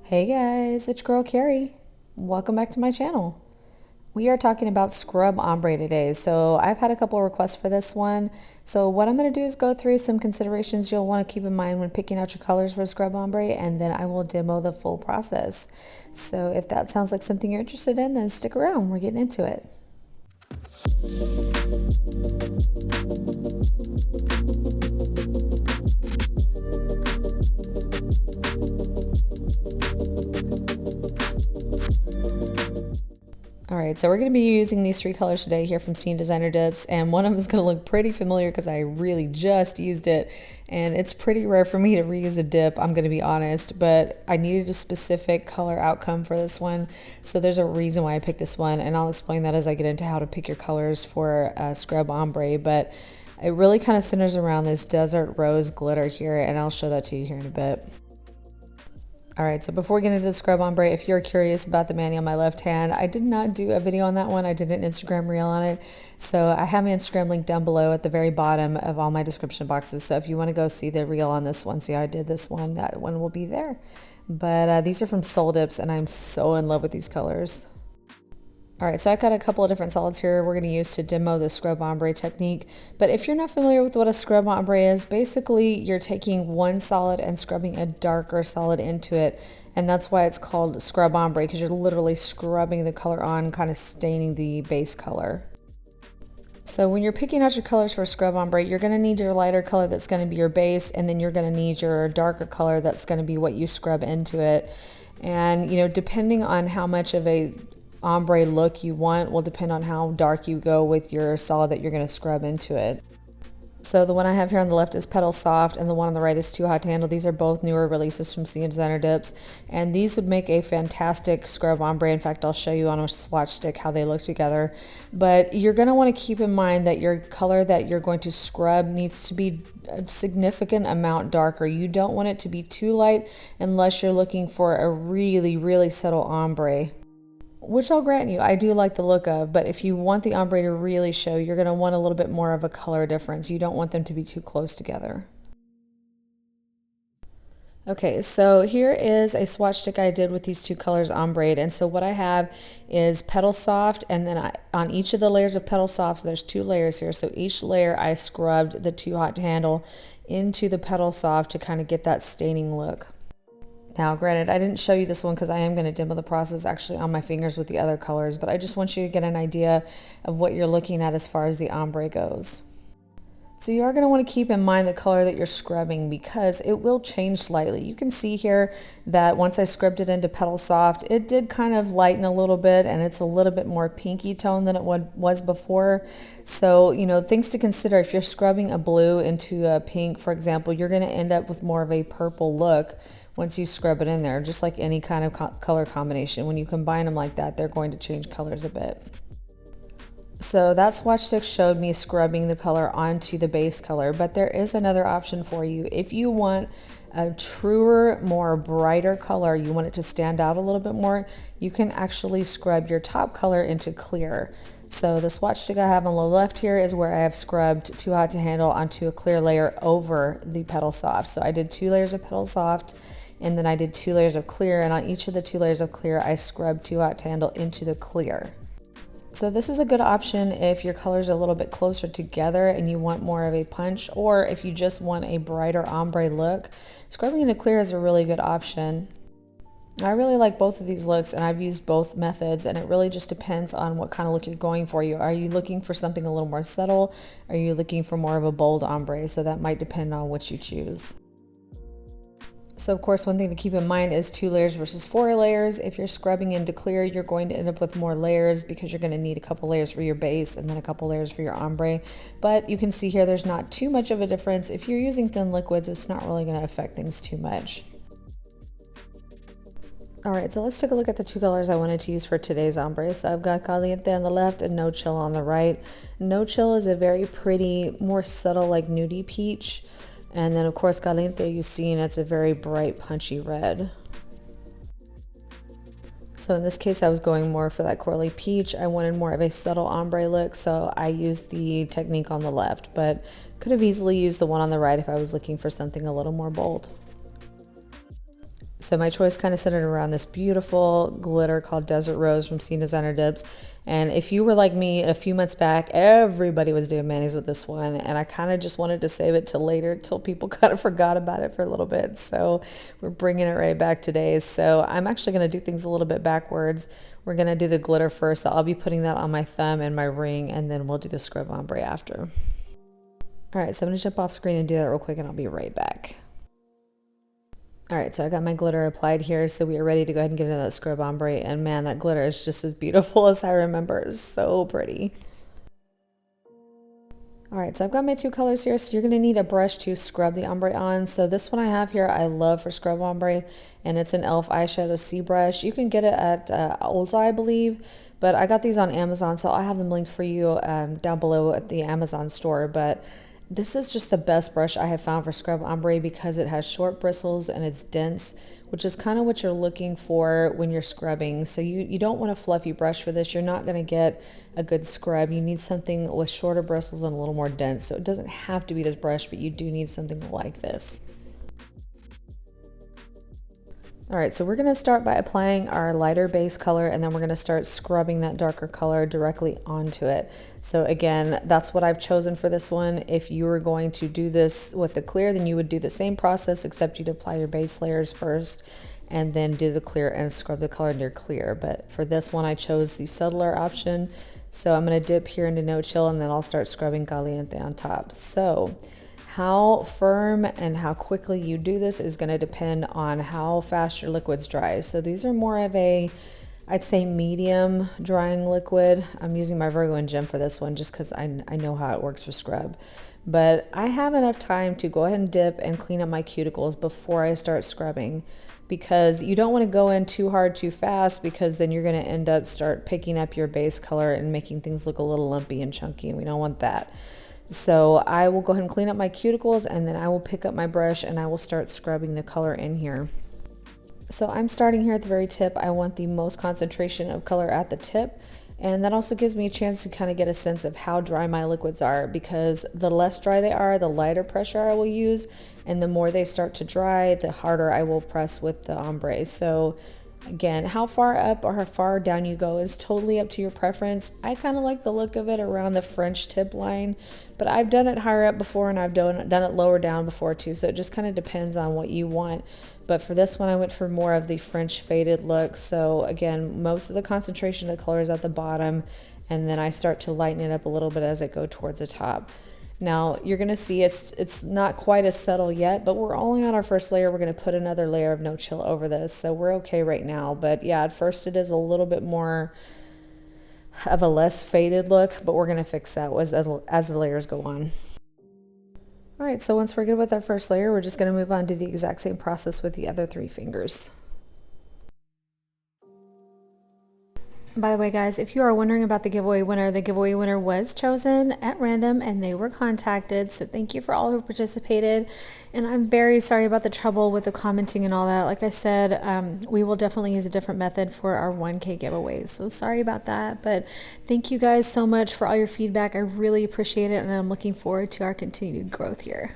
Hey guys, it's girl Carrie. Welcome back to my channel. We are talking about scrub ombre today. So I've had a couple of requests for this one. So what I'm going to do is go through some considerations you'll want to keep in mind when picking out your colors for scrub ombre, and then I will demo the full process. So if that sounds like something you're interested in, then stick around. We're getting into it. All right, so we're going to be using these three colors today here from Scene Designer Dips, and one of them is going to look pretty familiar because I really just used it, and it's pretty rare for me to reuse a dip, I'm going to be honest, but I needed a specific color outcome for this one, so there's a reason why I picked this one, and I'll explain that as I get into how to pick your colors for scrub ombre, but it really kind of centers around this desert rose glitter here, and I'll show that to you here in a bit. All right, so before we get into the scrub ombre, if you're curious about the mani on my left hand, I did not do a video on that one. I did an Instagram reel on it. So I have my Instagram link down below at the very bottom of all my description boxes. So if you want to go see the reel on this one, see how I did this one, that one will be there. But these are from Soul Dips, and I'm so in love with these colors. All right, so I've got a couple of different solids here we're going to use to demo the scrub ombre technique. But if you're not familiar with what a scrub ombre is, basically you're taking one solid and scrubbing a darker solid into it. And that's why it's called scrub ombre, because you're literally scrubbing the color on, kind of staining the base color. So when you're picking out your colors for scrub ombre, you're going to need your lighter color that's going to be your base, and then you're going to need your darker color that's going to be what you scrub into it. And, you know, depending on how much of a ombre look you want will depend on how dark you go with your solid that you're going to scrub into it. So the one I have here on the left is Petal Soft, and the one on the right is Too Hot to Handle. These are both newer releases from Scene Designer Dips, and these would make a fantastic scrub ombre. In fact, I'll show you on a swatch stick how they look together. But you're going to want to keep in mind that your color that you're going to scrub needs to be a significant amount darker. You don't want it to be too light unless you're looking for a really, really subtle ombre. Which I'll grant you, I do like the look of, but if you want the ombre to really show, you're going to want a little bit more of a color difference. You don't want them to be too close together. Okay, so here is a swatch stick I did with these two colors ombre, and so what I have is Petal Soft, and then on each of the layers of Petal Soft, so there's two layers here, so each layer I scrubbed the Too Hot to Handle into the Petal Soft to kind of get that staining look. Now, granted, I didn't show you this one because I am going to demo the process actually on my fingers with the other colors, but I just want you to get an idea of what you're looking at as far as the ombre goes. So you are going to want to keep in mind the color that you're scrubbing because it will change slightly. You can see here that once I scrubbed it into Petal Soft, it did kind of lighten a little bit, and it's a little bit more pinky tone than it was before. So, you know, things to consider. If you're scrubbing a blue into a pink, for example, you're going to end up with more of a purple look once you scrub it in there, just like any kind of color combination. When you combine them like that, they're going to change colors a bit. So that swatch stick showed me scrubbing the color onto the base color, but there is another option for you. If you want a truer, more brighter color, you want it to stand out a little bit more, you can actually scrub your top color into clear. So the swatch stick I have on the left here is where I have scrubbed Too Hot to Handle onto a clear layer over the Petal Soft. So I did 2 layers of Petal Soft, and then I did 2 layers of clear, and on each of the 2 layers of clear, I scrubbed Too Hot to Handle into the clear. So this is a good option if your colors are a little bit closer together and you want more of a punch, or if you just want a brighter ombre look. Scrubbing into clear is a really good option. I really like both of these looks, and I've used both methods, and it really just depends on what kind of look you're going for. Are you looking for something a little more subtle? Are you looking for more of a bold ombre? So that might depend on what you choose. So of course, one thing to keep in mind is 2 layers versus 4 layers. If you're scrubbing into clear, you're going to end up with more layers because you're going to need a couple layers for your base and then a couple layers for your ombre. But you can see here there's not too much of a difference. If you're using thin liquids, it's not really going to affect things too much. All right, so let's take a look at the 2 colors I wanted to use for today's ombre. So I've got Caliente on the left and No Chill on the right. No Chill is a very pretty, more subtle, like nudie peach. And then of course Caliente, you've seen it's a very bright punchy red. So in this case I was going more for that corally peach. I wanted more of a subtle ombre look, so I used the technique on the left, but could have easily used the one on the right if I was looking for something a little more bold. So my choice kind of centered around this beautiful glitter called Desert Rose from Scene Designer Dibs. And if you were like me a few months back, everybody was doing manis with this one. And I kind of just wanted to save it till later, till people kind of forgot about it for a little bit. So we're bringing it right back today. So I'm actually going to do things a little bit backwards. We're going to do the glitter first. So I'll be putting that on my thumb and my ring, and then we'll do the scrub ombre after. All right, so I'm going to jump off screen and do that real quick, and I'll be right back. All right, so I got my glitter applied here, so we are ready to go ahead and get into that scrub ombre. And man, that glitter is just as beautiful as I remember. It's so pretty. All right, so I've got my two colors here, so you're going to need a brush to scrub the ombre on. So this one I have here, I love for scrub ombre, and it's an e.l.f. eyeshadow C brush. You can get it at Ulta, I believe, but I got these on Amazon, so I'll have them linked for you down below at the Amazon store. But this is just the best brush I have found for scrub ombre because it has short bristles and it's dense, which is kind of what you're looking for when you're scrubbing. So you don't want a fluffy brush for this. You're not going to get a good scrub. You need something with shorter bristles and a little more dense. So it doesn't have to be this brush, but you do need something like this. All right, so we're going to start by applying our lighter base color, and then we're going to start scrubbing that darker color directly onto it. So again, that's what I've chosen for this one. If you were going to do this with the clear, then you would do the same process, except you'd apply your base layers first and then do the clear and scrub the color into your clear. But for this one, I chose the subtler option. So I'm going to dip here into No Chill, and then I'll start scrubbing Caliente on top. So how firm and how quickly you do this is going to depend on how fast your liquids dry. So these are more of a, I'd say, medium drying liquid. I'm using my Virgo and Gem for this one just because I know how it works for scrub. But I have enough time to go ahead and dip and clean up my cuticles before I start scrubbing, because you don't want to go in too hard too fast, because then you're going to end up start picking up your base color and making things look a little lumpy and chunky, and we don't want that. So I will go ahead and clean up my cuticles, and then I will pick up my brush and I will start scrubbing the color in here. So I'm starting here at the very tip. I want the most concentration of color at the tip, and that also gives me a chance to kind of get a sense of how dry my liquids are, because the less dry they are, the lighter pressure I will use, and the more they start to dry, the harder I will press with the ombre. So again, how far up or how far down you go is totally up to your preference. I kind of like the look of it around the French tip line, but I've done it higher up before, and I've done it lower down before too, so it just kind of depends on what you want. But for this one, I went for more of the French faded look. So again, most of the concentration of the color is at the bottom, and then I start to lighten it up a little bit as I go towards the top. Now you're going to see it's not quite as subtle yet, but we're only on our first layer. We're going to put another layer of No Chill over this, so we're okay right now. But yeah, at first it is a little bit more of a less faded look, but we're going to fix that as the layers go on. All right, so once we're good with our first layer, we're just going to move on to the exact same process with the other three fingers. By the way, guys, if you are wondering about the giveaway winner was chosen at random and they were contacted. So thank you for all who participated. And I'm very sorry about the trouble with the commenting and all that. Like I said, we will definitely use a different method for our 1K giveaways. So sorry about that. But thank you guys so much for all your feedback. I really appreciate it. And I'm looking forward to our continued growth here.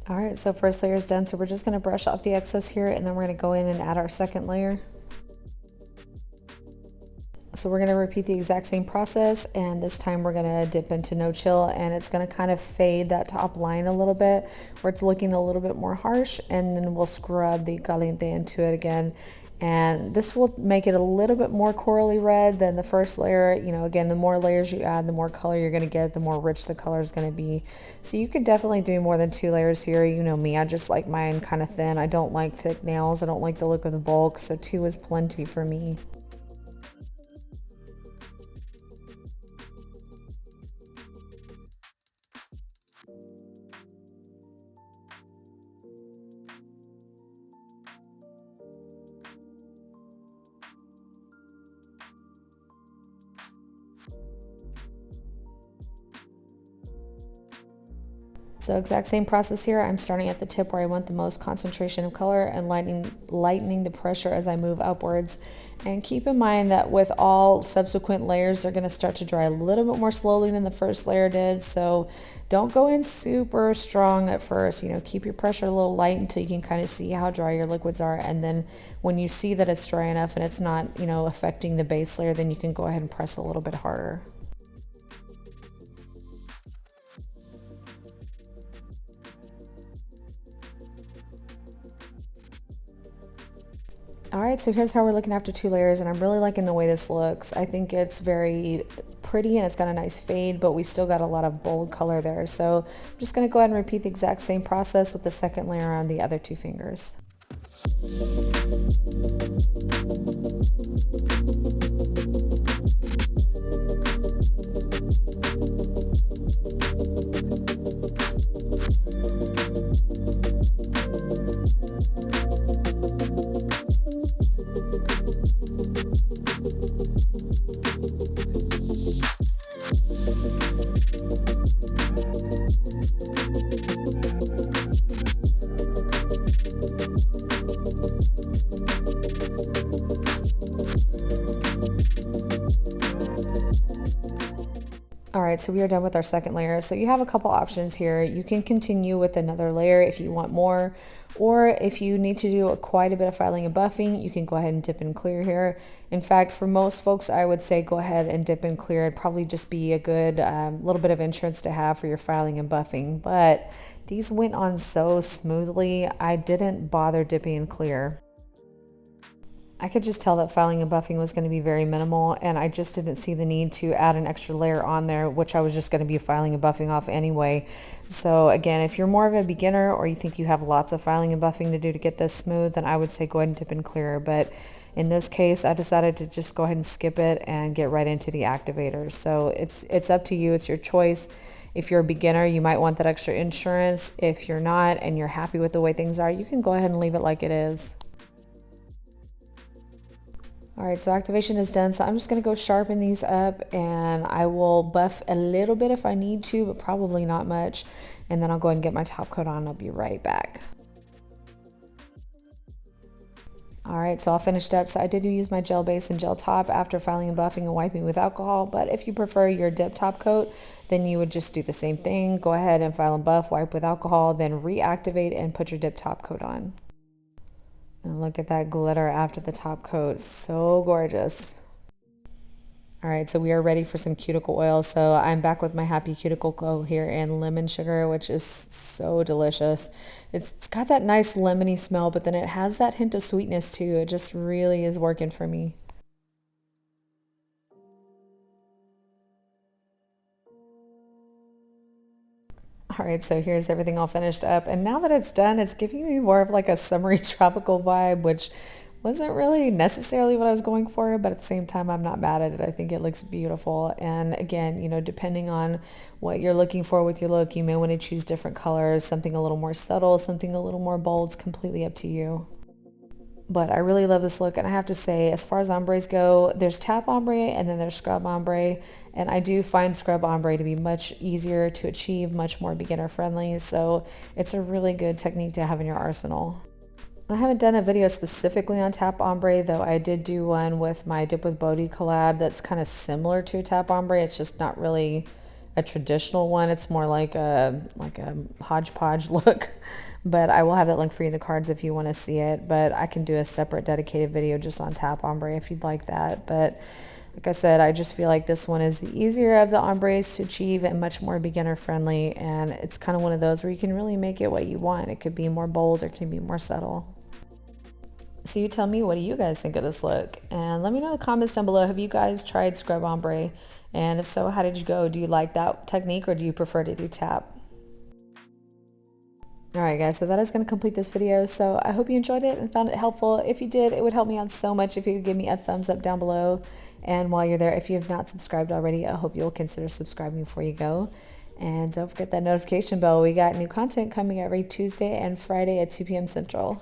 All right, so first layer is done, so we're just going to brush off the excess here, and then we're going to go in and add our second layer. So we're going to repeat the exact same process, and this time we're going to dip into No Chill, and it's going to kind of fade that top line a little bit where it's looking a little bit more harsh, and then we'll scrub the Caliente into it again. And this will make it a little bit more corally red than the first layer. You know, again, the more layers you add, the more color you're going to get, the more rich the color is going to be. So you could definitely do more than 2 layers here. You know me, I just like mine kind of thin. I don't like thick nails. I don't like the look of the bulk, so 2 is plenty for me. So exact same process here. I'm starting at the tip where I want the most concentration of color and lightening the pressure as I move upwards. And keep in mind that with all subsequent layers, they're going to start to dry a little bit more slowly than the first layer did. So don't go in super strong at first. You know, keep your pressure a little light until you can kind of see how dry your liquids are. And then when you see that it's dry enough and it's not, you know, affecting the base layer, then you can go ahead and press a little bit harder. All right, so here's how we're looking after 2 layers, and I'm really liking the way this looks. I think it's very pretty and it's got a nice fade, but we still got a lot of bold color there. So I'm just gonna go ahead and repeat the exact same process with the second layer on the other 2 fingers. All right, so we are done with our second layer. So you have a couple options here. You can continue with another layer if you want more, or if you need to do quite a bit of filing and buffing, you can go ahead and dip and clear here. In fact, for most folks, I would say go ahead and dip and clear. It'd probably just be a good little bit of insurance to have for your filing and buffing. But these went on so smoothly, I didn't bother dipping and clear. I could just tell that filing and buffing was going to be very minimal, and I just didn't see the need to add an extra layer on there, which I was just going to be filing and buffing off anyway. So again, if you're more of a beginner or you think you have lots of filing and buffing to do to get this smooth, then I would say go ahead and dip and clear. But in this case, I decided to just go ahead and skip it and get right into the activators. So it's up to you. It's your choice. If you're a beginner, you might want that extra insurance. If you're not and you're happy with the way things are, you can go ahead and leave it like it is. All right, so activation is done. So I'm just gonna go sharpen these up, and I will buff a little bit if I need to, but probably not much. And then I'll go ahead and get my top coat on. I'll be right back. All right, so all finished up. So I did use my gel base and gel top after filing and buffing and wiping with alcohol, but if you prefer your dip top coat, then you would just do the same thing. Go ahead and file and buff, wipe with alcohol, then reactivate and put your dip top coat on. And look at that glitter after the top coat, so gorgeous. All right, so we are ready for some cuticle oil. So I'm back with my Happy Cuticle Glow here in lemon sugar, which is so delicious. It's got that nice lemony smell, but then it has that hint of sweetness too. It just really is working for me. All right, so here's everything all finished up. And now that it's done, it's giving me more of like a summery tropical vibe, which wasn't really necessarily what I was going for, but at the same time, I'm not mad at it. I think it looks beautiful. And again, you know, depending on what you're looking for with your look, you may want to choose different colors, something a little more subtle, something a little more bold. It's completely up to you. But I really love this look, and I have to say, as far as ombres go, there's tap ombre and then there's scrub ombre, and I do find scrub ombre to be much easier to achieve, much more beginner friendly, so it's a really good technique to have in your arsenal. I haven't done a video specifically on tap ombre, though I did do one with my Dip with Bodhi collab that's kind of similar to tap ombre. It's just not really a traditional one. It's more like a hodgepodge look. But I will have that link for you in the cards if you want to see it. But I can do a separate dedicated video just on tap ombre if you'd like that. But like I said, I just feel like this one is the easier of the ombres to achieve and much more beginner friendly. And it's kind of one of those where you can really make it what you want. It could be more bold or it can be more subtle. So you tell me, what do you guys think of this look? And let me know in the comments down below. Have you guys tried scrub ombre? And if so, how did you go? Do you like that technique or do you prefer to do tap? All right, guys, so that is going to complete this video. So I hope you enjoyed it and found it helpful. If you did, it would help me out so much if you could give me a thumbs up down below. And while you're there, if you have not subscribed already, I hope you'll consider subscribing before you go. And don't forget that notification bell. We got new content coming every Tuesday and Friday at 2 p.m. Central.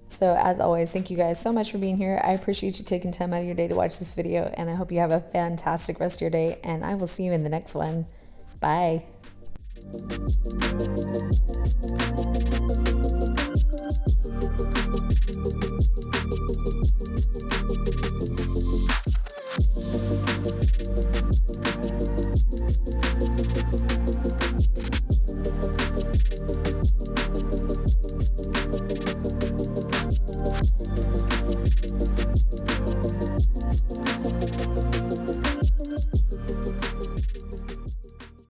So as always, thank you guys so much for being here. I appreciate you taking time out of your day to watch this video, and I hope you have a fantastic rest of your day, and I will see you in the next one. Bye.